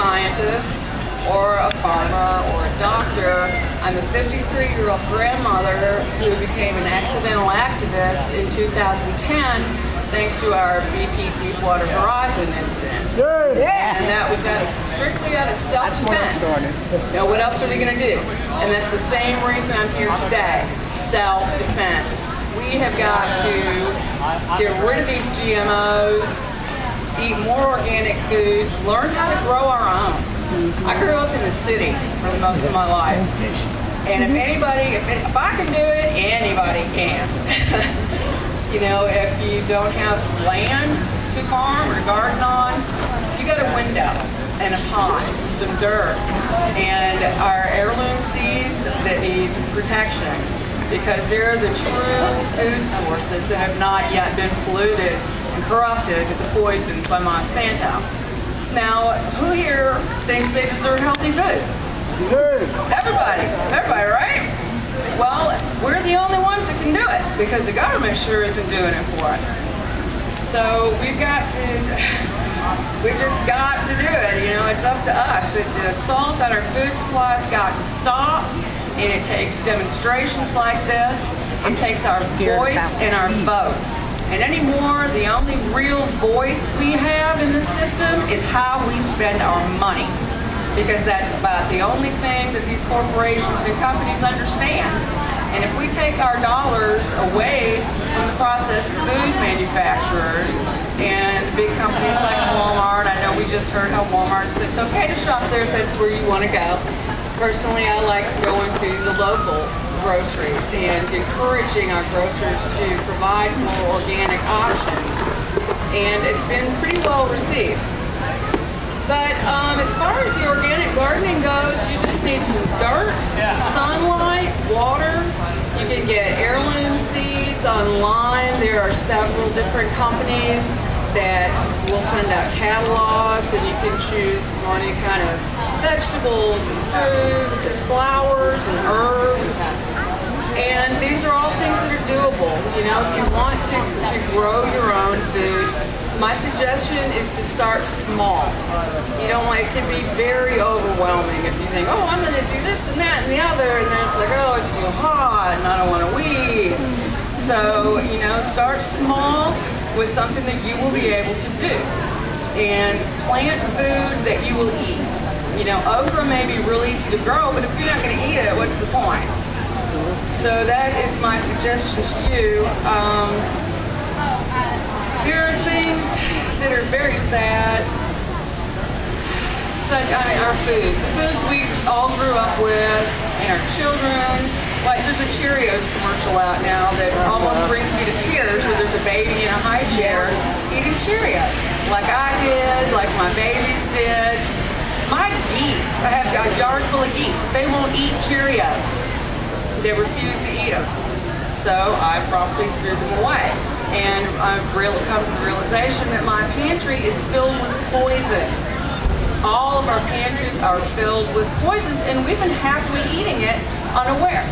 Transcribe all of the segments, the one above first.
scientist or a farmer or a doctor. I'm a 53-year-old grandmother who became an accidental activist in 2010 thanks to our BP Deepwater Horizon incident. And that was strictly out of self-defense. Now, what else are we going to do? And that's the same reason I'm here today, self-defense. We have got to get rid of these GMOs, eat more organic foods, learn how to grow our own. I grew up in the city for the most of my life. And if anybody, if I can do it, anybody can. You know, if you don't have land to farm or garden on, you got a window and a pot, some dirt, and our heirloom seeds that need protection because they're the true food sources that have not yet been polluted and corrupted with the poisons by Monsanto. Now, who here thinks they deserve healthy food? Everybody, right? Well, we're the only ones that can do it because the government sure isn't doing it for us. So we've just got to do it. You know, it's up to us. The assault on our food supplies got to stop, and it takes demonstrations like this. It takes our voice and our votes. And anymore, the only real voice we have in the system is how we spend our money. Because that's about the only thing that these corporations and companies understand. And if we take our dollars away from the processed food manufacturers and big companies like Walmart, I know we just heard how Walmart said it's okay to shop there if that's where you want to go. Personally, I like going to the local groceries and encouraging our grocers to provide more organic options. And it's been pretty well received. But as far as the organic gardening goes, you just need some dirt, sunlight, water. You can get heirloom seeds online. There are several different companies that will send out catalogs, and you can choose from any kind of vegetables and fruits and flowers and herbs. And these are all things that are doable. You know, if you want to grow your own food, my suggestion is to start small. You know, it can be very overwhelming if you think, oh, I'm going to do this and that and the other, and then it's like, oh, it's too hot and I don't want to weed. So, you know, start small with something that you will be able to do. And plant food that you will eat. You know, okra may be really easy to grow, but if you're not going to eat it, what's the point? So that is my suggestion to you. There are things that are very sad. Our foods, the foods we all grew up with, and our children. Like there's a Cheerios commercial out now that almost brings me to tears where there's a baby in a high chair eating Cheerios. Like I did, like my babies did. My geese, I have a yard full of geese. They won't eat Cheerios. They refuse to eat them. So I promptly threw them away. And I've come to the realization that my pantry is filled with poisons. All of our pantries are filled with poisons, and we've been happily eating it unaware.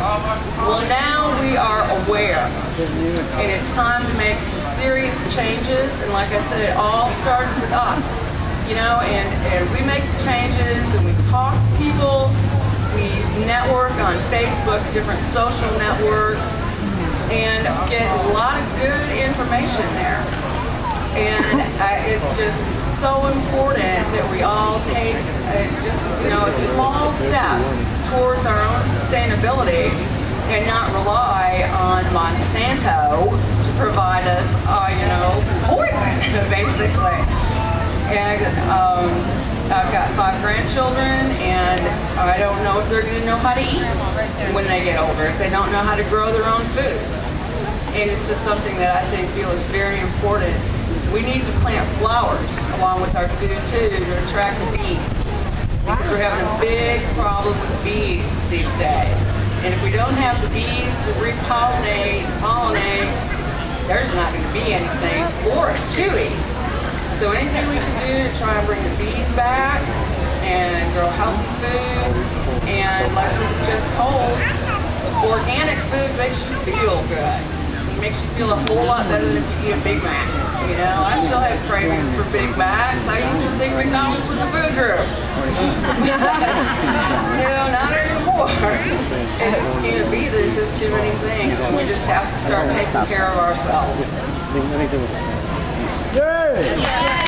Well, now we are aware, and it's time to make some serious changes. And like I said, it all starts with us, you know. And we make changes, and we talk to people. We network on Facebook, different social networks, and get a lot of good information there. And it's so important that we all take a small step towards our own sustainability and not rely on Monsanto to provide us, poison, basically. And I've got 5 grandchildren, and I don't know if they're going to know how to eat when they get older, if they don't know how to grow their own food. And it's just something that I feel is very important. We need to plant flowers along with our food too to attract the bees, because we're having a big problem with bees these days. And if we don't have the bees to repollinate, there's not going to be anything for us to eat. So anything we can do to try and bring the bees back and grow healthy food, and like we just told, organic food makes you feel good. It makes you feel a whole lot better than if you eat a Big Mac. You know, I still have cravings for Big Macs. I used to think McDonald's was a food grew. No, not anymore. It just can't be. There's just too many things, and we just have to start taking care of ourselves. Yay!